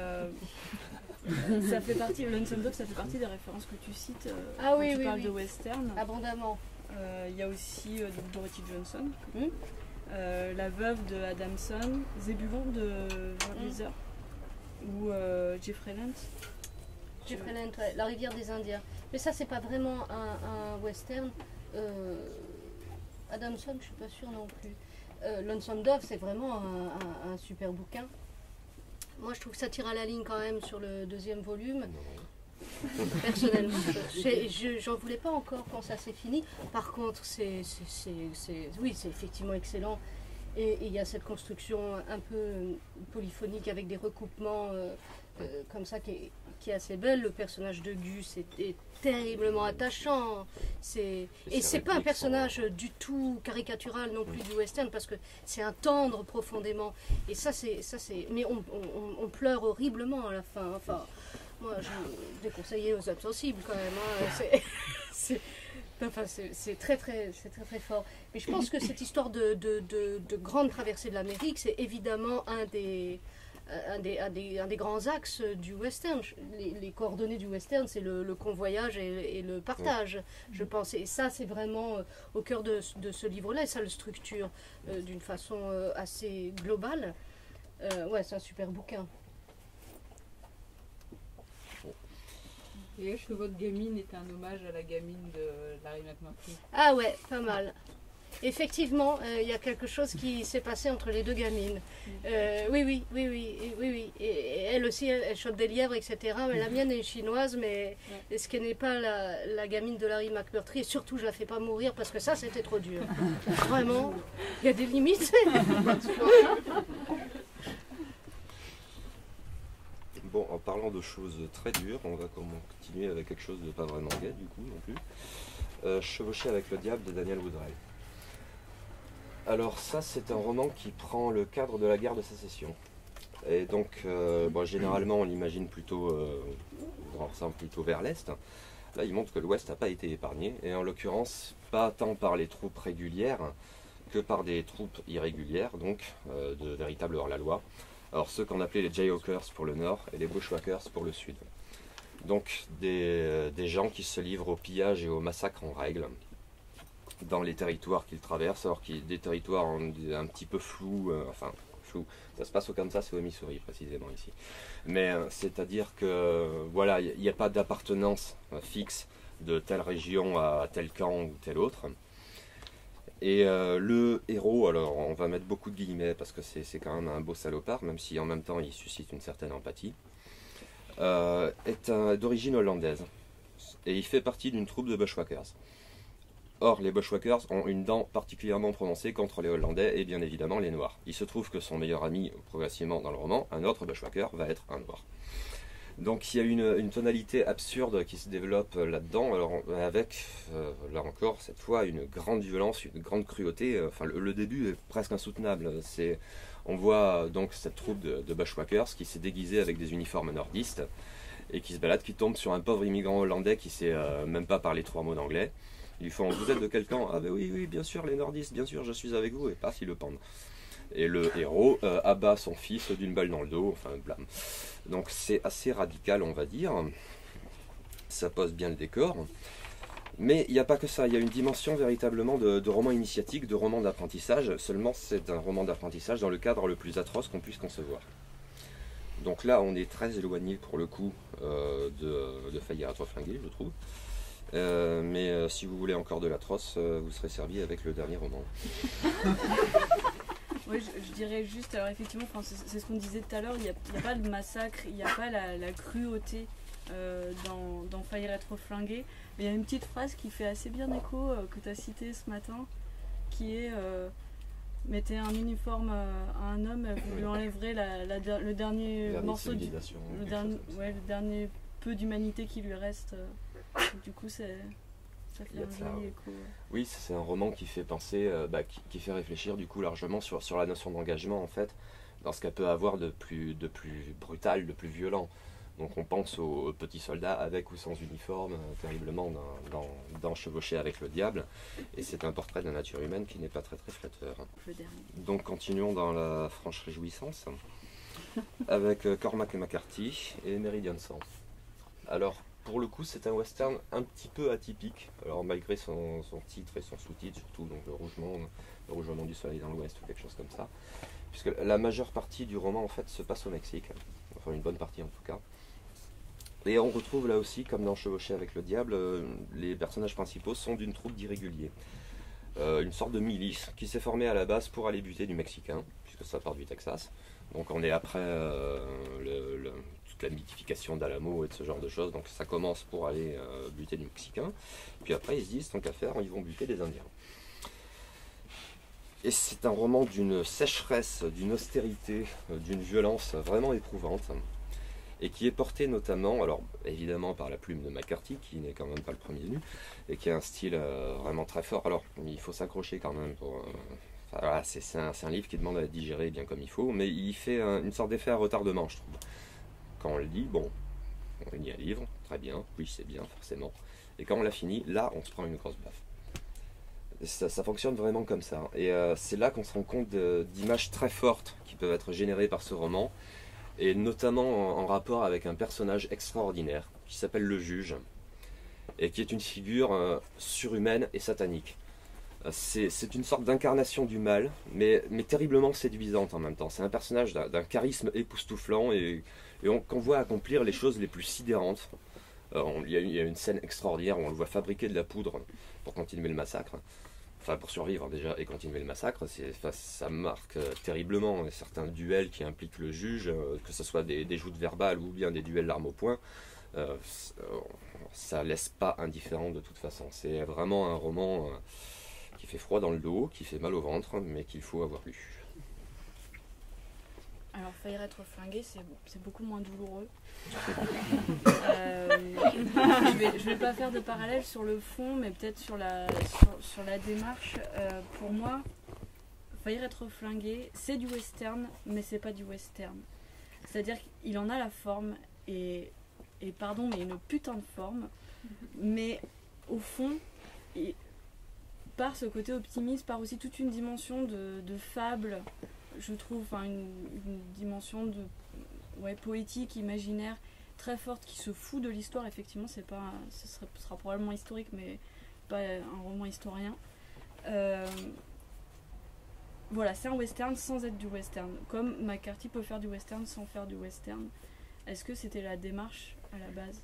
ça fait partie, Lonesome Dove, ça fait partie des références que tu cites quand tu parles de western. Abondamment. Il y a aussi Dorothy Johnson, la veuve de Adamson, Zébulon de Verlizer, ou Jeffrey Lance. Jeffrey Lance, ouais, La rivière des Indiens. Mais ça, c'est pas vraiment un western. Adamson, je suis pas sûre non plus. Lonesome Dove, c'est vraiment un super bouquin. Moi, je trouve que ça tire à la ligne quand même sur le 2e volume. Personnellement, j'en voulais pas encore quand ça s'est fini. Par contre, oui, c'est effectivement excellent. Et il y a cette construction un peu polyphonique avec des recoupements comme ça qui est assez belle. Le personnage de Gus est terriblement attachant. Et c'est pas un personnage du tout caricatural non plus du western, parce que c'est un tendre profondément. Et ça c'est. Mais on pleure horriblement à la fin. Enfin, moi je déconseillais aux âmes sensibles quand même. Hein. C'est très fort. Mais je pense que cette histoire de grande traversée de l'Amérique, c'est évidemment un des grands axes du western. Les coordonnées du western, c'est le convoyage et le partage, je pense. Et ça, c'est vraiment au cœur de ce livre-là, et ça le structure d'une façon assez globale. Ouais, c'est un super bouquin. Et est-ce que votre gamine est un hommage à la gamine de Larry McMurtry? Ah ouais, pas mal. Effectivement, il y a quelque chose qui s'est passé entre les deux gamines. Oui. Et elle aussi, elle chope des lièvres, etc. Mais la mienne est chinoise, mais ce qui n'est pas la gamine de Larry McMurtry. Et surtout, je la fais pas mourir parce que ça, c'était trop dur. Vraiment, il y a des limites. Bon, en parlant de choses très dures, on va continuer avec quelque chose de pas vraiment gai du coup non plus. Chevaucher avec le diable de Daniel Woodrell. Alors ça, c'est un roman qui prend le cadre de la guerre de sécession. Et donc, bon, généralement, on l'imagine plutôt, on ressemble plutôt vers l'Est. Là, il montre que l'Ouest n'a pas été épargné, et en l'occurrence, pas tant par les troupes régulières que par des troupes irrégulières, donc de véritables hors-la-loi. Alors ceux qu'on appelait les Jayhawkers pour le nord et les Bushwhackers pour le sud. Donc des gens qui se livrent au pillage et au massacre en règle dans les territoires qu'ils traversent, alors qu'il y a des territoires un petit peu flous, enfin flous, ça se passe au Kansas et au Missouri précisément ici. Mais c'est-à-dire que voilà, il n'y a pas d'appartenance fixe de telle région à tel camp ou tel autre. Et le héros, alors on va mettre beaucoup de guillemets parce que c'est quand même un beau salopard, même si en même temps il suscite une certaine empathie, est d'origine hollandaise. Et il fait partie d'une troupe de Bushwhackers. Or, les Bushwhackers ont une dent particulièrement prononcée contre les Hollandais et bien évidemment les Noirs. Il se trouve que son meilleur ami, progressivement dans le roman, un autre Bushwhacker, va être un Noir. Donc il y a une tonalité absurde qui se développe là-dedans, alors avec, là encore, cette fois, une grande violence, une grande cruauté. Enfin, le début est presque insoutenable. On voit donc cette troupe de Bushwhackers qui s'est déguisée avec des uniformes nordistes et qui se balade, qui tombe sur un pauvre immigrant hollandais qui sait même pas parler 3 mots d'anglais. Ils lui font « Vous êtes de quel camp ?»« Ah ben oui, bien sûr, les nordistes, bien sûr, je suis avec vous. » Et paf, ils le pendent. Et le héros abat son fils d'une balle dans le dos, enfin blâme. Donc c'est assez radical, on va dire. Ça pose bien le décor. Mais il n'y a pas que ça, il y a une dimension véritablement de roman initiatique, de roman d'apprentissage. Seulement c'est un roman d'apprentissage dans le cadre le plus atroce qu'on puisse concevoir. Donc là on est très éloigné pour le coup de Faillir à trop flinguer, je trouve. Mais si vous voulez encore de l'atroce, vous serez servi avec le dernier roman. Oui, je dirais juste, alors effectivement, c'est ce qu'on disait tout à l'heure, il n'y a pas de massacre, il n'y a pas la cruauté dans Faillir être flingué. Mais il y a une petite phrase qui fait assez bien écho, que tu as citée ce matin, qui est mettez un uniforme à un homme, vous lui enlèverez le dernier morceau, le dernier peu d'humanité qui lui reste. Du coup, ça fait un joli écho. Oui, c'est un roman qui fait penser, qui fait réfléchir du coup largement sur la notion d'engagement en fait, dans ce qu'elle peut avoir de plus brutal, de plus violent. Donc on pense aux petits soldats avec ou sans uniforme, terriblement dans Chevaucher avec le diable. Et c'est un portrait de la nature humaine qui n'est pas très flatteur. Donc continuons dans la franche réjouissance avec Cormac McCarthy et Meridian Sun. Alors pour le coup c'est un western un petit peu atypique, alors malgré son titre et son sous-titre surtout, donc le rougeement du soleil dans l'ouest ou quelque chose comme ça, puisque la majeure partie du roman en fait se passe au Mexique, enfin une bonne partie en tout cas. Et on retrouve là aussi, comme dans Chevaucher avec le diable, les personnages principaux sont d'une troupe d'irréguliers. Une sorte de milice qui s'est formée à la base pour aller buter du Mexicain, puisque ça part du Texas. Donc on est après toute la mythification d'Alamo et de ce genre de choses, donc ça commence pour aller buter du Mexicain. Puis après ils se disent, tant qu'à faire, ils vont buter des Indiens. Et c'est un roman d'une sécheresse, d'une austérité, d'une violence vraiment éprouvante, et qui est porté notamment, alors évidemment par la plume de McCarthy, qui n'est quand même pas le premier venu, et qui a un style vraiment très fort. Alors il faut s'accrocher quand même pour... voilà, c'est un livre qui demande à être digéré bien comme il faut, mais il fait une sorte d'effet à retardement, je trouve. Quand on le lit, bon, on lit un livre, très bien, oui c'est bien forcément, et quand on l'a fini, là on se prend une grosse baffe. Ça fonctionne vraiment comme ça, et c'est là qu'on se rend compte d'images très fortes qui peuvent être générées par ce roman, et notamment en rapport avec un personnage extraordinaire qui s'appelle le juge, et qui est une figure surhumaine et satanique. C'est une sorte d'incarnation du mal, mais terriblement séduisante en même temps. C'est un personnage d'un charisme époustouflant et qu'on voit accomplir les choses les plus sidérantes. Il y a une scène extraordinaire où on le voit fabriquer de la poudre pour continuer le massacre. enfin pour survivre déjà et continuer le massacre, ça marque terriblement certains duels qui impliquent le juge, que ce soit des joutes verbales ou bien des duels d'armes au poing. Ça laisse pas indifférent de toute façon. C'est vraiment un roman qui fait froid dans le dos, qui fait mal au ventre, mais qu'il faut avoir lu. Alors, Faillir être flingué, c'est beaucoup moins douloureux. Je vais pas faire de parallèle sur le fond, mais peut-être sur la démarche. Pour moi, Faillir être flingué, c'est du western, mais c'est pas du western. C'est-à-dire qu'il en a la forme, et pardon, mais une putain de forme. Mais au fond, par ce côté optimiste, par aussi toute une dimension de fable, je trouve, une dimension poétique, imaginaire, très forte, qui se fout de l'histoire. Effectivement, ce sera probablement historique, mais pas un roman historien. Voilà, c'est un western sans être du western. Comme McCarthy peut faire du western sans faire du western. Est-ce que c'était la démarche à la base ?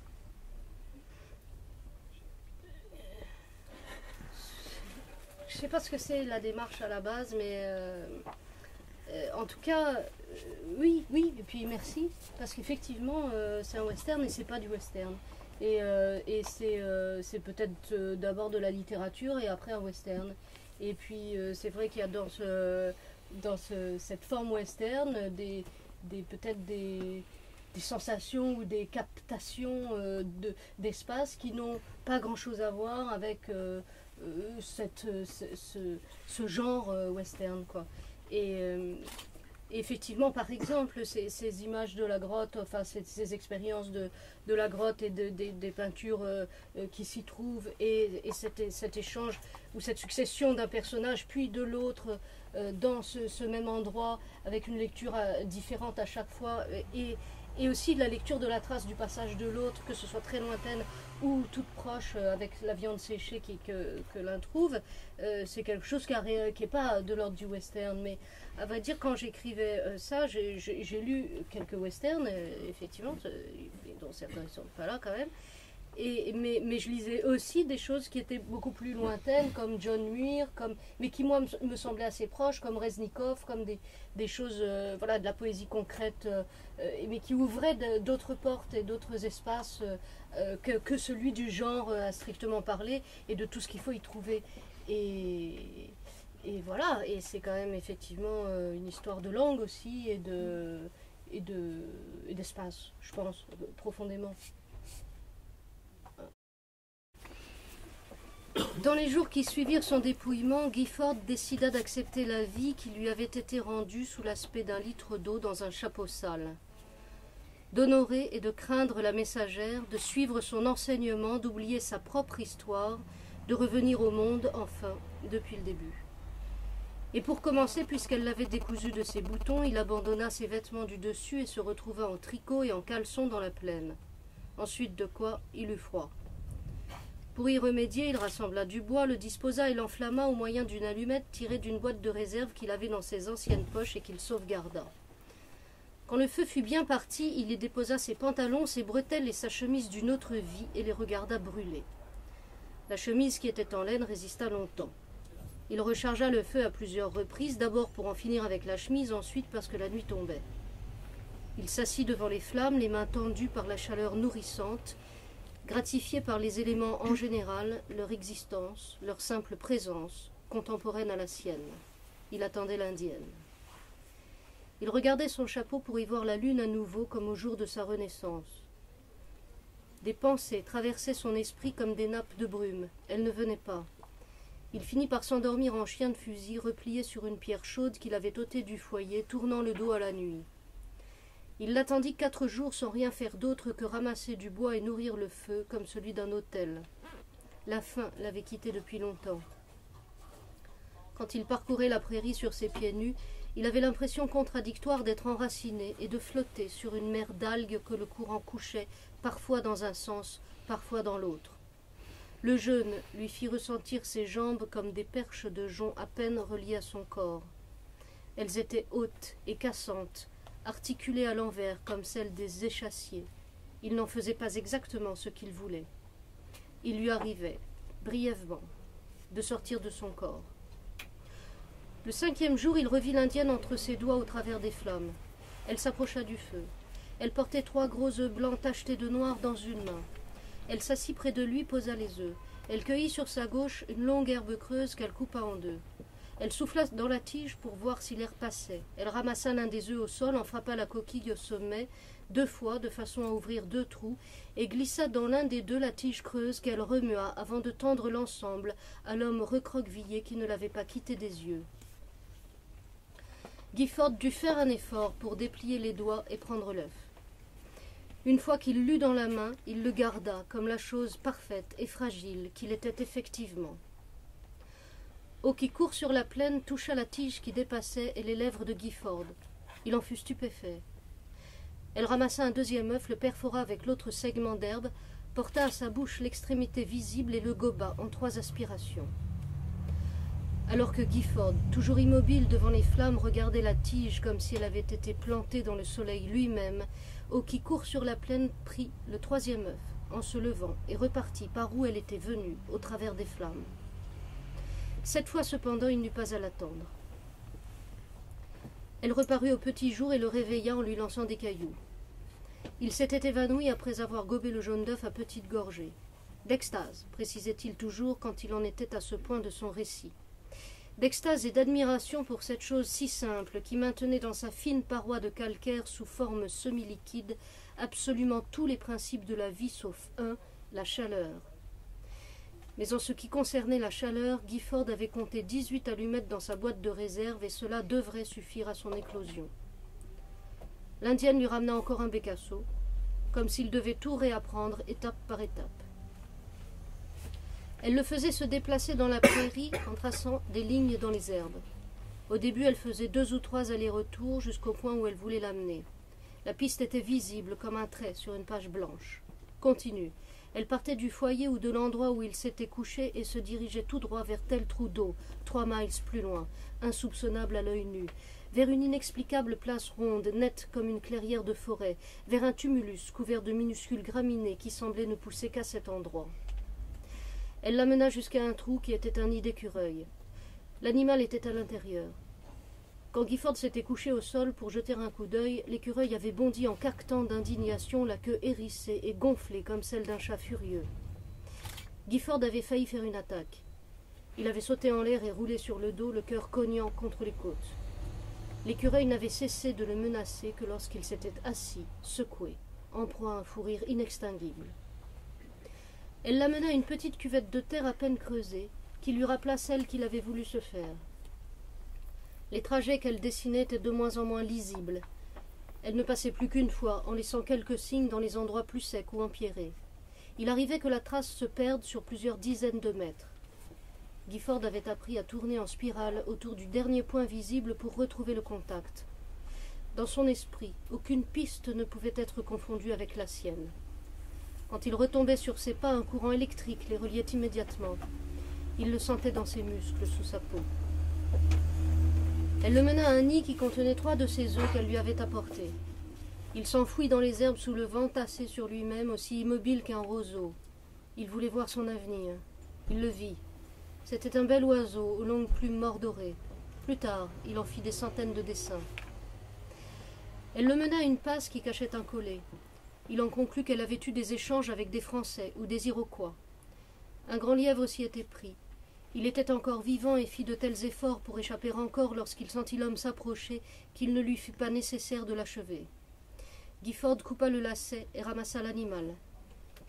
Je sais pas ce que c'est la démarche à la base, mais en tout cas, oui, et puis merci, parce qu'effectivement, c'est un western et c'est pas du western. Et c'est peut-être d'abord de la littérature et après un western. Et puis c'est vrai qu'il y a dans cette forme western peut-être des sensations ou des captations d'espace qui n'ont pas grand-chose à voir avec ce genre western, quoi. Et effectivement, par exemple, ces images de la grotte, enfin ces expériences de la grotte et des peintures qui s'y trouvent, et cet échange ou cette succession d'un personnage puis de l'autre dans ce même endroit, avec une lecture différente à chaque fois, et aussi la lecture de la trace du passage de l'autre, que ce soit très lointaine ou toute proche, avec la viande séchée que l'un trouve, c'est quelque chose qui n'est pas de l'ordre du western. Mais à vrai dire, quand j'écrivais ça, j'ai lu quelques westerns, effectivement, dont certains ne sont pas là quand même, mais je lisais aussi des choses qui étaient beaucoup plus lointaines, comme John Muir, mais qui moi me semblaient assez proches, comme Reznikov, comme des choses, de la poésie concrète, mais qui ouvraient d'autres portes et d'autres espaces que celui du genre à strictement parler, et de tout ce qu'il faut y trouver. Et voilà, et c'est quand même effectivement une histoire de langue aussi, et d'espace, je pense, profondément. Dans les jours qui suivirent son dépouillement, Guy Ford décida d'accepter la vie qui lui avait été rendue sous l'aspect d'un litre d'eau dans un chapeau sale. D'honorer et de craindre la messagère, de suivre son enseignement, d'oublier sa propre histoire, de revenir au monde, enfin, depuis le début. Et pour commencer, puisqu'elle l'avait décousu de ses boutons, il abandonna ses vêtements du dessus et se retrouva en tricot et en caleçon dans la plaine. Ensuite de quoi, il eut froid. Pour y remédier, il rassembla du bois, le disposa et l'enflamma au moyen d'une allumette tirée d'une boîte de réserve qu'il avait dans ses anciennes poches et qu'il sauvegarda. Quand le feu fut bien parti, il y déposa ses pantalons, ses bretelles et sa chemise d'une autre vie et les regarda brûler. La chemise qui était en laine résista longtemps. Il rechargea le feu à plusieurs reprises, d'abord pour en finir avec la chemise, ensuite parce que la nuit tombait. Il s'assit devant les flammes, les mains tendues par la chaleur nourrissante, gratifié par les éléments en général, leur existence, leur simple présence, contemporaine à la sienne. Il attendait l'indienne. Il regardait son chapeau pour y voir la lune à nouveau comme au jour de sa renaissance. Des pensées traversaient son esprit comme des nappes de brume. Elles ne venaient pas. Il finit par s'endormir en chien de fusil, replié sur une pierre chaude qu'il avait ôtée du foyer, tournant le dos à la nuit. Il l'attendit 4 jours sans rien faire d'autre que ramasser du bois et nourrir le feu, comme celui d'un autel. La faim l'avait quitté depuis longtemps. Quand il parcourait la prairie sur ses pieds nus, il avait l'impression contradictoire d'être enraciné et de flotter sur une mer d'algues que le courant couchait, parfois dans un sens, parfois dans l'autre. Le jeûne lui fit ressentir ses jambes comme des perches de jonc à peine reliées à son corps. Elles étaient hautes et cassantes, articulées à l'envers comme celles des échassiers. Il n'en faisait pas exactement ce qu'il voulait. Il lui arrivait, brièvement, de sortir de son corps. Le 5e jour, il revit l'Indienne entre ses doigts au travers des flammes. Elle s'approcha du feu. Elle portait 3 gros œufs blancs tachetés de noir dans une main. Elle s'assit près de lui, posa les œufs. Elle cueillit sur sa gauche une longue herbe creuse qu'elle coupa en 2. Elle souffla dans la tige pour voir si l'air passait. Elle ramassa l'un des œufs au sol, en frappa la coquille au sommet 2 fois, de façon à ouvrir 2 trous, et glissa dans l'un des 2 la tige creuse qu'elle remua avant de tendre l'ensemble à l'homme recroquevillé qui ne l'avait pas quitté des yeux. Gifford dut faire un effort pour déplier les doigts et prendre l'œuf. Une fois qu'il l'eut dans la main, il le garda comme la chose parfaite et fragile qu'il était effectivement. Eau qui court sur la plaine toucha la tige qui dépassait et les lèvres de Gifford. Il en fut stupéfait. Elle ramassa un 2e œuf, le perfora avec l'autre segment d'herbe, porta à sa bouche l'extrémité visible et le goba en 3 aspirations. Alors que Gifford, toujours immobile devant les flammes, regardait la tige comme si elle avait été plantée dans le soleil lui-même, Eau qui court sur la plaine prit le 3e œuf en se levant et repartit par où elle était venue, au travers des flammes. Cette fois cependant, il n'eut pas à l'attendre. Elle reparut au petit jour et le réveilla en lui lançant des cailloux. Il s'était évanoui après avoir gobé le jaune d'œuf à petites gorgées. D'extase, précisait-il toujours quand il en était à ce point de son récit. D'extase et d'admiration pour cette chose si simple qui maintenait dans sa fine paroi de calcaire sous forme semi-liquide absolument tous les principes de la vie sauf un, la chaleur. Mais en ce qui concernait la chaleur, Gifford avait compté 18 allumettes dans sa boîte de réserve et cela devrait suffire à son éclosion. L'Indienne lui ramena encore un bécasseau, comme s'il devait tout réapprendre étape par étape. Elle le faisait se déplacer dans la prairie en traçant des lignes dans les herbes. Au début, elle faisait 2 ou 3 allers-retours jusqu'au point où elle voulait l'amener. La piste était visible comme un trait sur une page blanche. Continue. Elle partait du foyer ou de l'endroit où il s'était couché et se dirigeait tout droit vers tel trou d'eau, 3 miles plus loin, insoupçonnable à l'œil nu, vers une inexplicable place ronde, nette comme une clairière de forêt, vers un tumulus couvert de minuscules graminées qui semblaient ne pousser qu'à cet endroit. Elle l'amena jusqu'à un trou qui était un nid d'écureuil. L'animal était à l'intérieur. Quand Gifford s'était couché au sol pour jeter un coup d'œil, l'écureuil avait bondi en caquetant d'indignation, la queue hérissée et gonflée comme celle d'un chat furieux. Gifford avait failli faire une attaque. Il avait sauté en l'air et roulé sur le dos, le cœur cognant contre les côtes. L'écureuil n'avait cessé de le menacer que lorsqu'il s'était assis, secoué, en proie à un fou rire inextinguible. Elle l'amena à une petite cuvette de terre à peine creusée, qui lui rappela celle qu'il avait voulu se faire. Les trajets qu'elle dessinait étaient de moins en moins lisibles. Elle ne passait plus qu'une fois, en laissant quelques signes dans les endroits plus secs ou empierrés. Il arrivait que la trace se perde sur plusieurs dizaines de mètres. Gifford avait appris à tourner en spirale autour du dernier point visible pour retrouver le contact. Dans son esprit, aucune piste ne pouvait être confondue avec la sienne. Quand il retombait sur ses pas, un courant électrique les reliait immédiatement. Il le sentait dans ses muscles, sous sa peau. Elle le mena à un nid qui contenait 3 de ses œufs qu'elle lui avait apportés. Il s'enfouit dans les herbes sous le vent, tassé sur lui-même, aussi immobile qu'un roseau. Il voulait voir son avenir. Il le vit. C'était un bel oiseau aux longues plumes mordorées. Plus tard, il en fit des centaines de dessins. Elle le mena à une passe qui cachait un collet. Il en conclut qu'elle avait eu des échanges avec des Français ou des Iroquois. Un grand lièvre s'y était pris. Il était encore vivant et fit de tels efforts pour échapper encore lorsqu'il sentit l'homme s'approcher qu'il ne lui fut pas nécessaire de l'achever. Gifford coupa le lacet et ramassa l'animal.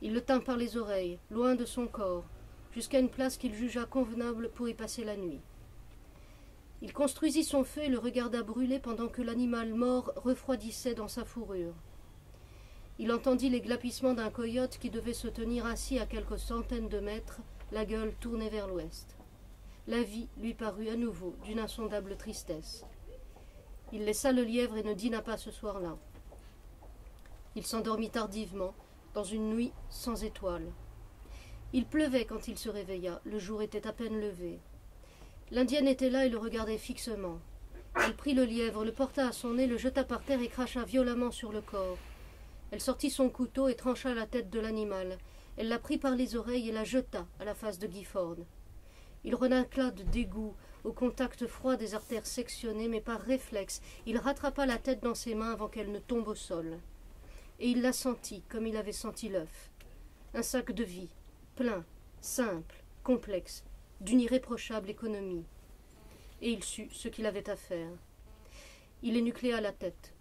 Il le tint par les oreilles, loin de son corps, jusqu'à une place qu'il jugea convenable pour y passer la nuit. Il construisit son feu et le regarda brûler pendant que l'animal mort refroidissait dans sa fourrure. Il entendit les glapissements d'un coyote qui devait se tenir assis à quelques centaines de mètres, la gueule tournée vers l'ouest. La vie lui parut à nouveau d'une insondable tristesse. Il laissa le lièvre et ne dîna pas ce soir-là. Il s'endormit tardivement, dans une nuit sans étoiles. Il pleuvait quand il se réveilla, le jour était à peine levé. L'Indienne était là et le regardait fixement. Elle prit le lièvre, le porta à son nez, le jeta par terre et cracha violemment sur le corps. Elle sortit son couteau et trancha la tête de l'animal. Elle la prit par les oreilles et la jeta à la face de Gifford. Il renacla de dégoût au contact froid des artères sectionnées, mais par réflexe, il rattrapa la tête dans ses mains avant qu'elle ne tombe au sol. Et il la sentit comme il avait senti l'œuf. Un sac de vie, plein, simple, complexe, d'une irréprochable économie. Et il sut ce qu'il avait à faire. Il énucléa la tête.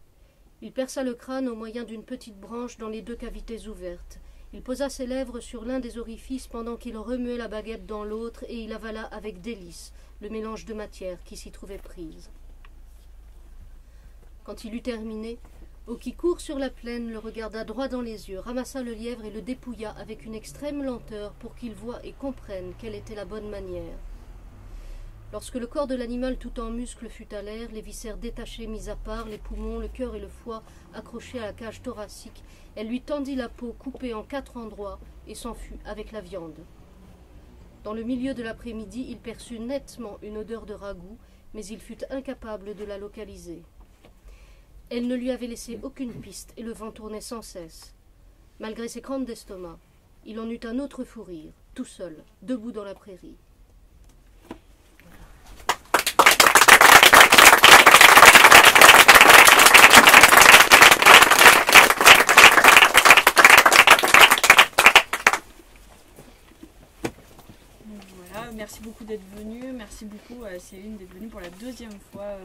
Il perça le crâne au moyen d'une petite branche dans les 2 cavités ouvertes. Il posa ses lèvres sur l'un des orifices pendant qu'il remuait la baguette dans l'autre, et il avala avec délice le mélange de matière qui s'y trouvait prise. Quand il eut terminé, Hauquicourt sur la plaine le regarda droit dans les yeux, ramassa le lièvre et le dépouilla avec une extrême lenteur pour qu'il voie et comprenne quelle était la bonne manière. Lorsque le corps de l'animal tout en muscles fut à l'air, les viscères détachés mis à part, les poumons, le cœur et le foie accrochés à la cage thoracique, elle lui tendit la peau coupée en 4 endroits et s'en fut avec la viande. Dans le milieu de l'après-midi, il perçut nettement une odeur de ragoût, mais il fut incapable de la localiser. Elle ne lui avait laissé aucune piste et le vent tournait sans cesse. Malgré ses crampes d'estomac, il en eut un autre fou rire, tout seul, debout dans la prairie. Merci beaucoup d'être venue. Merci beaucoup à Céline d'être venue pour la 2e fois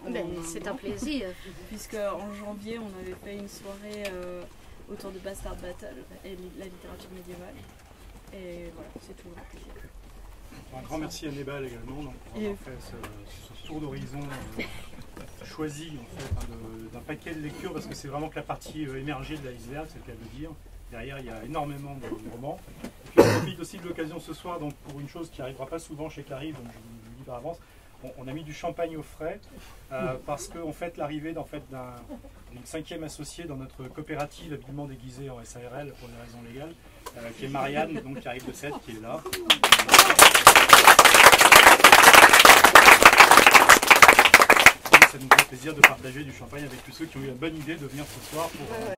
en un C'est an. un plaisir. Puisque en janvier, on avait fait une soirée autour de Bastard Battle et la littérature médiévale. Et voilà, c'est toujours un plaisir. Un grand merci à Nebal également donc, pour avoir fait ce tour d'horizon choisi en fait, d'un paquet de lectures, parce que c'est vraiment que la partie émergée de l'iceberg, c'est le cas de dire. Derrière, il y a énormément de romans. Et puis, on profite aussi de l'occasion ce soir donc, pour une chose qui n'arrivera pas souvent chez Clarive, donc je vous le dis par avance. On a mis du champagne au frais parce qu'en fait, l'arrivée d'une 5e associée dans notre coopérative habilement déguisée en SARL pour des raisons légales, qui est Marianne, donc, qui arrive de Sète, qui est là. Ça nous fait plaisir de partager du champagne avec tous ceux qui ont eu la bonne idée de venir ce soir pour